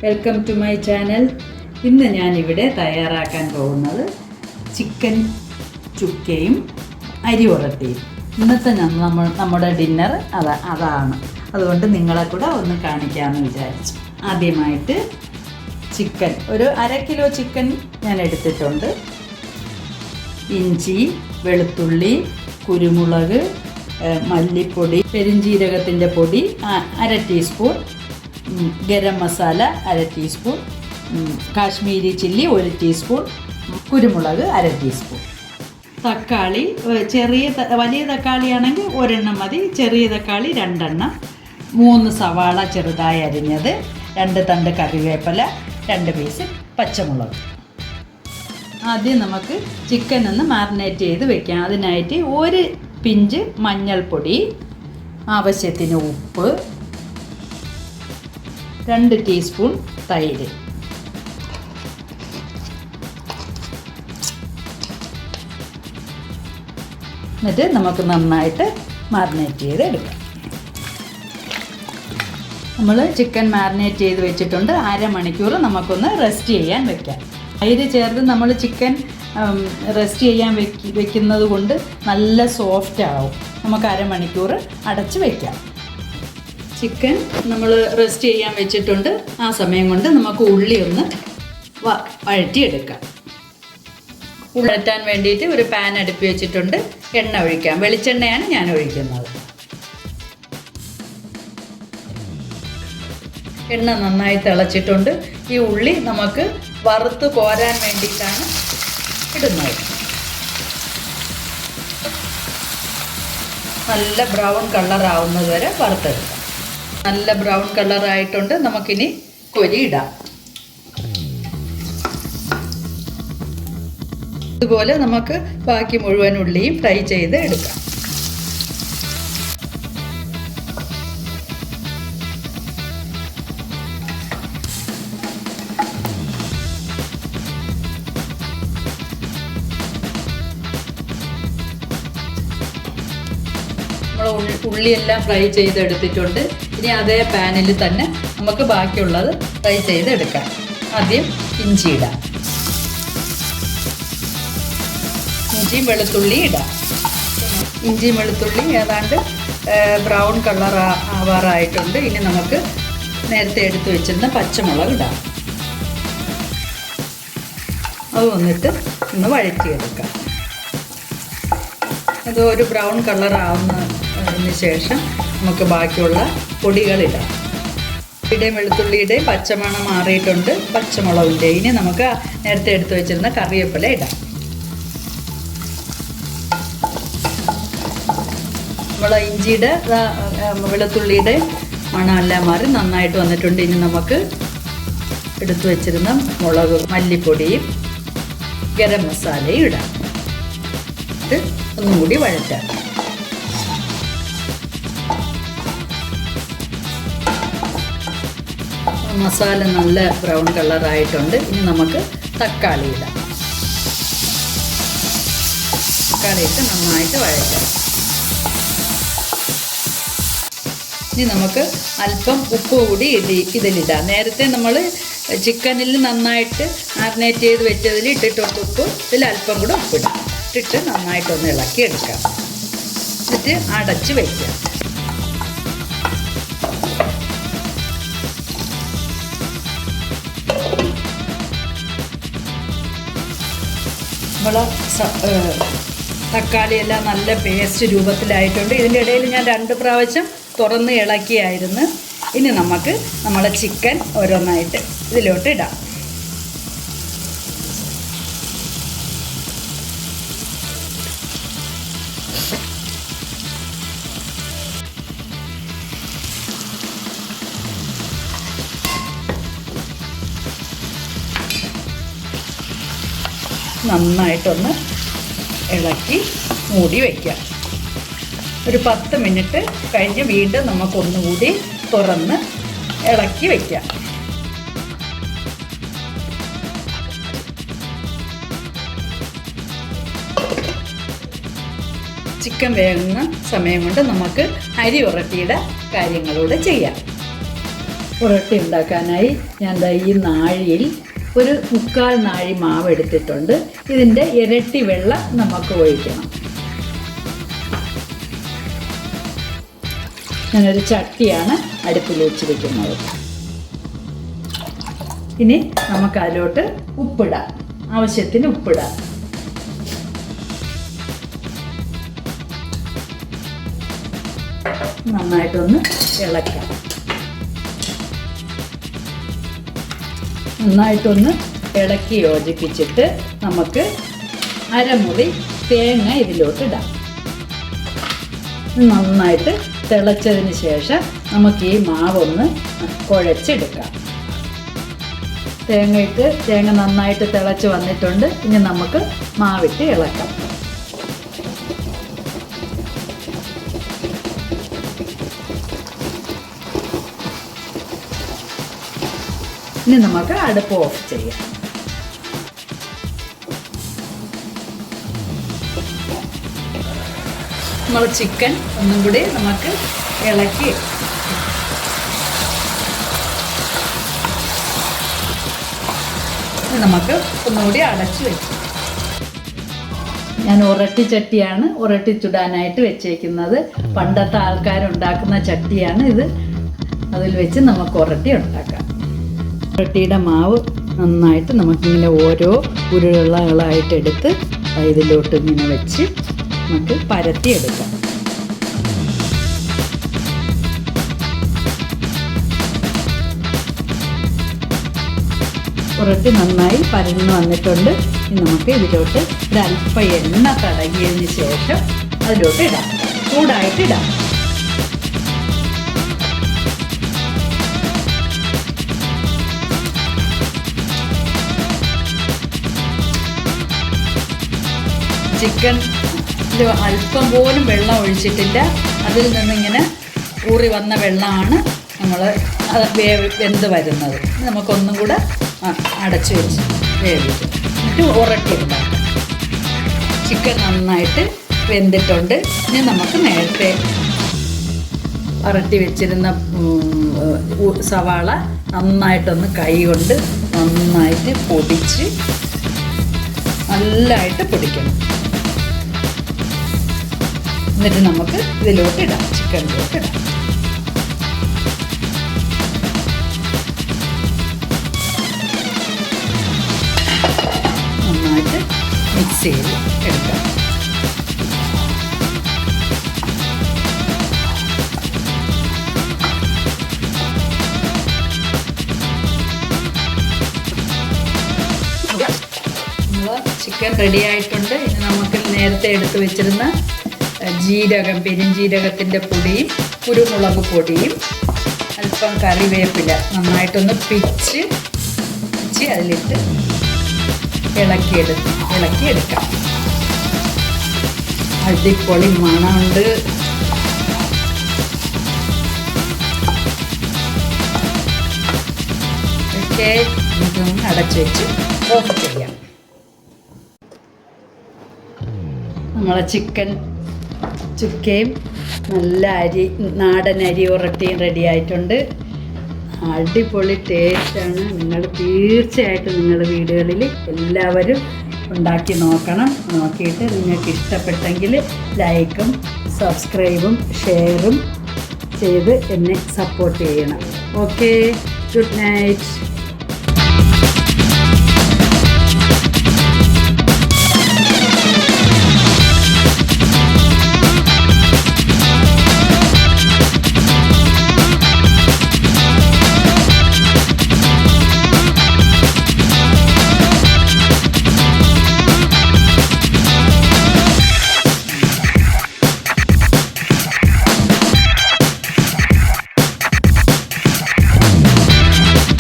Welcome to my channel. ഇന്ന് ഞാനിവിടെ തയ്യാറാക്കാൻ പോകുന്നത് ചിക്കൻ ചുക്കയും അരി ഉറട്ടിയും. ഇന്നത്തെ നമ്മുടെ ഡിന്നർ അതാണ്. അതുകൊണ്ട് നിങ്ങളെ കൂടെ ഒന്ന് കാണിക്കാമെന്ന് വിചാരിച്ചു. ആദ്യമായിട്ട് ചിക്കൻ, ഒരു 1/2 കിലോ ചിക്കൻ ഞാൻ എടുത്തിട്ടുണ്ട്. ഇഞ്ചി, വെളുത്തുള്ളി, കുരുമുളക്, മല്ലിപ്പൊടി, പെരിഞ്ജീരകത്തിൻ്റെ പൊടി 1/2 teaspoon, garam masala 1/2 teaspoon, Kashmiri chilli 1 teaspoon, കുരുമുളക് 1/2 ടീസ്പൂൺ. തക്കാളി വലിയ തക്കാളിയാണെങ്കിൽ 1 മതി, ചെറിയ തക്കാളി 2, 3 സവാള ചെറുതായി അരിഞ്ഞത്, 2 തണ്ട് കറിവേപ്പില, 2 പീസ് പച്ചമുളക്. ആദ്യം നമുക്ക് ചിക്കൻ ഒന്ന് മാറിനേറ്റ് ചെയ്ത് വെക്കാം. അതിനായിട്ട് 1 പിഞ്ച് മഞ്ഞൾപ്പൊടി, ആവശ്യത്തിന് ഉപ്പ്, 2 ടീസ്പൂൺ തൈര്. എന്നിട്ട് നമുക്ക് നന്നായിട്ട് മാറിനേറ്റ് ചെയ്ത് എടുക്കാം. നമ്മൾ ചിക്കൻ മാറിനേറ്റ് ചെയ്ത് വെച്ചിട്ടുണ്ട്. 1/2 മണിക്കൂർ നമുക്കൊന്ന് റെസ്റ്റ് ചെയ്യാൻ വെക്കാം. തൈര് ചേർത്ത് നമ്മൾ ചിക്കൻ റെസ്റ്റ് ചെയ്യാൻ വെക്കുന്നത് കൊണ്ട് നല്ല സോഫ്റ്റ് ആവും. നമുക്ക് 1/2 മണിക്കൂർ അടച്ച് വയ്ക്കാം. ചിക്കൻ നമ്മൾ റെസ്റ്റ് ചെയ്യാൻ വെച്ചിട്ടുണ്ട്. ആ സമയം കൊണ്ട് നമുക്ക് ഉള്ളി ഒന്ന് വഴറ്റിയെടുക്കാം. വഴറ്റാൻ വേണ്ടിയിട്ട് ഒരു പാൻ അടുപ്പി വെച്ചിട്ടുണ്ട്. എണ്ണ ഒഴിക്കാം. വെളിച്ചെണ്ണയാണ് ഞാൻ ഒഴിക്കുന്നത്. എണ്ണ നന്നായി തിളച്ചിട്ടുണ്ട്. ഈ ഉള്ളി നമുക്ക് വറുത്ത് കോരാൻ വേണ്ടിയിട്ടാണ് ഇടുന്നത്. നല്ല ബ്രൗൺ കളറാവുന്നത് വരെ വറുത്തെടുക്കാം. നല്ല ബ്രൗൺ കളറായിട്ടുണ്ട്. നമുക്കിനി കോരി ഇടാം. ഇതുപോലെ നമുക്ക് ബാക്കി മുഴുവൻ ഉള്ളിയും ഫ്രൈ ചെയ്ത് എടുക്കാം. നമ്മൾ ഉള്ളിയെല്ലാം ഫ്രൈ ചെയ്തെടുത്തിട്ടുണ്ട്. ഇനി അതേ പാനിൽ തന്നെ നമുക്ക് ബാക്കിയുള്ളത് ഫ്രൈ ചെയ്തെടുക്കാം. ആദ്യം ഇഞ്ചി ഇടാം. ഇഞ്ചിയും വെളുത്തുള്ളി ഇടാം. ഇഞ്ചിയും വെളുത്തുള്ളി ഏതാണ്ട് ബ്രൗൺ കളർ ആവാറായിട്ടുണ്ട്. ഇനി നമുക്ക് നേരത്തെ എടുത്തു വെച്ചിരുന്ന പച്ചമുളക് ഇടാം. അത് വന്നിട്ട് ഒന്ന് വഴറ്റിയെടുക്കാം. അത് ഒരു ബ്രൗൺ കളർ ആവുന്നതിന് ശേഷം നമുക്ക് ബാക്കിയുള്ള പൊടികളിടാം. ഉള്ളിയുടെയും വെളുത്തുള്ളിയുടെയും പച്ചമണം മാറിയിട്ടുണ്ട്. പച്ചമുളകിൻ്റെ ഇനി നമുക്ക് നേരത്തെ എടുത്തു വെച്ചിരുന്ന കറിവേപ്പില ഇടാം. നമ്മൾ ഇഞ്ചിയുടെ വെളുത്തുള്ളിയുടെ മണമെല്ലാം മാറി നന്നായിട്ട് വന്നിട്ടുണ്ട്. ഇനി നമുക്ക് എടുത്തു വെച്ചിരുന്ന മുളക്, മല്ലിപ്പൊടിയും ഗരം മസാലയും ഇടാം. ഇത് ഒന്നും കൂടി വഴറ്റാം. മസാല നല്ല ബ്രൗൺ കളറായിട്ടുണ്ട്. ഇനി നമുക്ക് തക്കാളി ഇടാം. തക്കാളി ഇട്ട് നന്നായിട്ട് വഴറ്റാം. ഇനി നമുക്ക് അല്പം ഉപ്പ് കൂടി ഇതിലിടാം. നേരത്തെ നമ്മൾ ചിക്കനിൽ നന്നായിട്ട് മാറിനേറ്റ് ചെയ്ത് വെച്ചതിൽ ഇട്ടിട്ടുണ്ട് ഉപ്പ്. ഇതിൽ അല്പം കൂടെ ഉപ്പിടാം. ഇട്ടിട്ട് നന്നായിട്ടൊന്ന് ഇളക്കിയെടുക്കാം. എന്നിട്ട് അടച്ച് വയ്ക്കാം. നമ്മൾ തക്കാളിയെല്ലാം നല്ല പേസ്റ്റ് രൂപത്തിലായിട്ടുണ്ട്. ഇതിൻ്റെ ഇടയിൽ ഞാൻ 2 പ്രാവശ്യം തുറന്ന് ഇളക്കിയായിരുന്നു. ഇനി നമുക്ക് നമ്മളെ ചിക്കൻ ഓരോന്നായിട്ട് ഇതിലോട്ട് ഇടാം. നന്നായിട്ടൊന്ന് ഇളക്കി മൂടി വയ്ക്കാം. ഒരു 10 മിനിറ്റ് കഴിഞ്ഞ് വീണ്ടും നമുക്കൊന്നുകൂടി തുറന്ന് ഇളക്കി വയ്ക്കാം. ചിക്കൻ വേകുന്ന സമയം കൊണ്ട് നമുക്ക് അരി ഉറട്ടിയുടെ കാര്യങ്ങളൂടെ ചെയ്യാം. ഉരട്ടി ഉണ്ടാക്കാനായി ഞാൻ ഈ നാഴിയിൽ ഒരു 3/4 നാഴി മാവ് എടുത്തിട്ടുണ്ട്. ഇതിൻ്റെ ഇരട്ടി വെള്ളം നമുക്ക് ഒഴിക്കണം. ഞാനൊരു ചട്ടിയാണ് അടുപ്പിൽ വെച്ചിരിക്കുന്നത്. ഇനി നമുക്ക് അതിലോട്ട് ഉപ്പിടാം, ആവശ്യത്തിന് ഉപ്പിടാം. നന്നായിട്ടൊന്ന് ഇളക്കാം. നന്നായിട്ടൊന്ന് ഇളക്കി യോജിപ്പിച്ചിട്ട് നമുക്ക് അരമുറി തേങ്ങ ഇതിലോട്ട് ഇടാം. നന്നായിട്ട് തിളച്ചതിന് ശേഷം നമുക്ക് ഈ മാവൊന്ന് കുഴച്ചെടുക്കാം. തേങ്ങ നന്നായിട്ട് തിളച്ച് വന്നിട്ടുണ്ട്. ഇനി നമുക്ക് മാവിട്ട് ഇളക്കാം. ഇനി നമുക്ക് അടുപ്പ് ഓഫ് ചെയ്യാം. നമ്മൾ ചിക്കൻ ഒന്നും കൂടി നമുക്ക് ഇളക്കി നമുക്ക് ഒന്നുകൂടി അടച്ചു വെച്ചു. ഞാൻ ഉരട്ടി ചട്ടിയാണ് ഉരട്ടി ചുടാനായിട്ട് വെച്ചേക്കുന്നത്. പണ്ടത്തെ ആൾക്കാരുണ്ടാക്കുന്ന ചട്ടിയാണ് ഇത്. അതിൽ വെച്ച് നമുക്ക് ഉരട്ടി ഉണ്ടാക്കാം. ഉരട്ടിയുടെ മാവ് നന്നായിട്ട് നമുക്കിങ്ങനെ ഓരോ ഉരുളകളായിട്ട് എടുത്ത് ഇതിലോട്ട് ഇങ്ങനെ വെച്ച് നമുക്ക് പരത്തിയെടുക്കാം. ഉരട്ടി നന്നായി പരന്ന് വന്നിട്ടുണ്ട്. ഇനി നമുക്ക് ഇതിലോട്ട് ഒരല്പം എണ്ണ തടകിയതിന് ശേഷം അതിലോട്ട് ഇടാം. ചൂടായിട്ട് ഇടാം. ചിക്കൻ അല്പം പോലും വെള്ളം ഒഴിച്ചിട്ടില്ല. അതിൽ നിന്നിങ്ങനെ ഊറി വന്ന വെള്ളമാണ് നമ്മൾ വെന്ത് വരുന്നത്. നമുക്കൊന്നും കൂടെ അടച്ചു വെച്ച് വേവിക്കും. എന്നിട്ട് ഉരട്ടി ഉണ്ടാക്കാം. ചിക്കൻ നന്നായിട്ട് വെന്തിട്ടുണ്ട്. ഇനി നമുക്ക് നേരത്തെ ഉരട്ടി വെച്ചിരുന്ന സവാള നന്നായിട്ടൊന്ന് കൈ കൊണ്ട് നന്നായിട്ട് പൊടിച്ച് നല്ലതായിട്ട് പൊടിക്കണം. എന്നിട്ട് നമുക്ക് ഇതിലോട്ട് ഇടാം, ചിക്കനിലോട്ട് ഇടാം. നന്നായിട്ട് മിക്സ് ചെയ്ത് എടുക്കാം. ചിക്കൻ റെഡി ആയിട്ടുണ്ട്. ഇനി നമുക്ക് നേരത്തെ എടുത്ത് വെച്ചിരുന്ന പെരിഞ്ജീരകത്തിൻ്റെ പൊടിയും കുരുമുളക് പൊടിയും അല്പം കറിവേപ്പില നന്നായിട്ടൊന്ന് പിച്ച് അതിലിട്ട് ഇളക്കിയെടുക്കാം. അടിപൊളി മണമുണ്ട്. ഓക്കെ, നമുക്കൊന്ന് അടച്ചു വെച്ച് ഓഫ് ചെയ്യാം. നമ്മളെ ചുക്കയും നല്ല നാടൻ അരി ഉരട്ടിയും റെഡി ആയിട്ടുണ്ട്. അടിപൊളി ടേസ്റ്റാണ്. നിങ്ങൾ തീർച്ചയായിട്ടും നിങ്ങളുടെ വീടുകളിൽ എല്ലാവരും ഉണ്ടാക്കി നോക്കണം. നോക്കിയിട്ട് നിങ്ങൾക്ക് ഇഷ്ടപ്പെട്ടെങ്കിൽ ലൈക്കും സബ്സ്ക്രൈബും ഷെയറും ചെയ്ത് എന്നെ സപ്പോർട്ട് ചെയ്യണം. Okay, good night.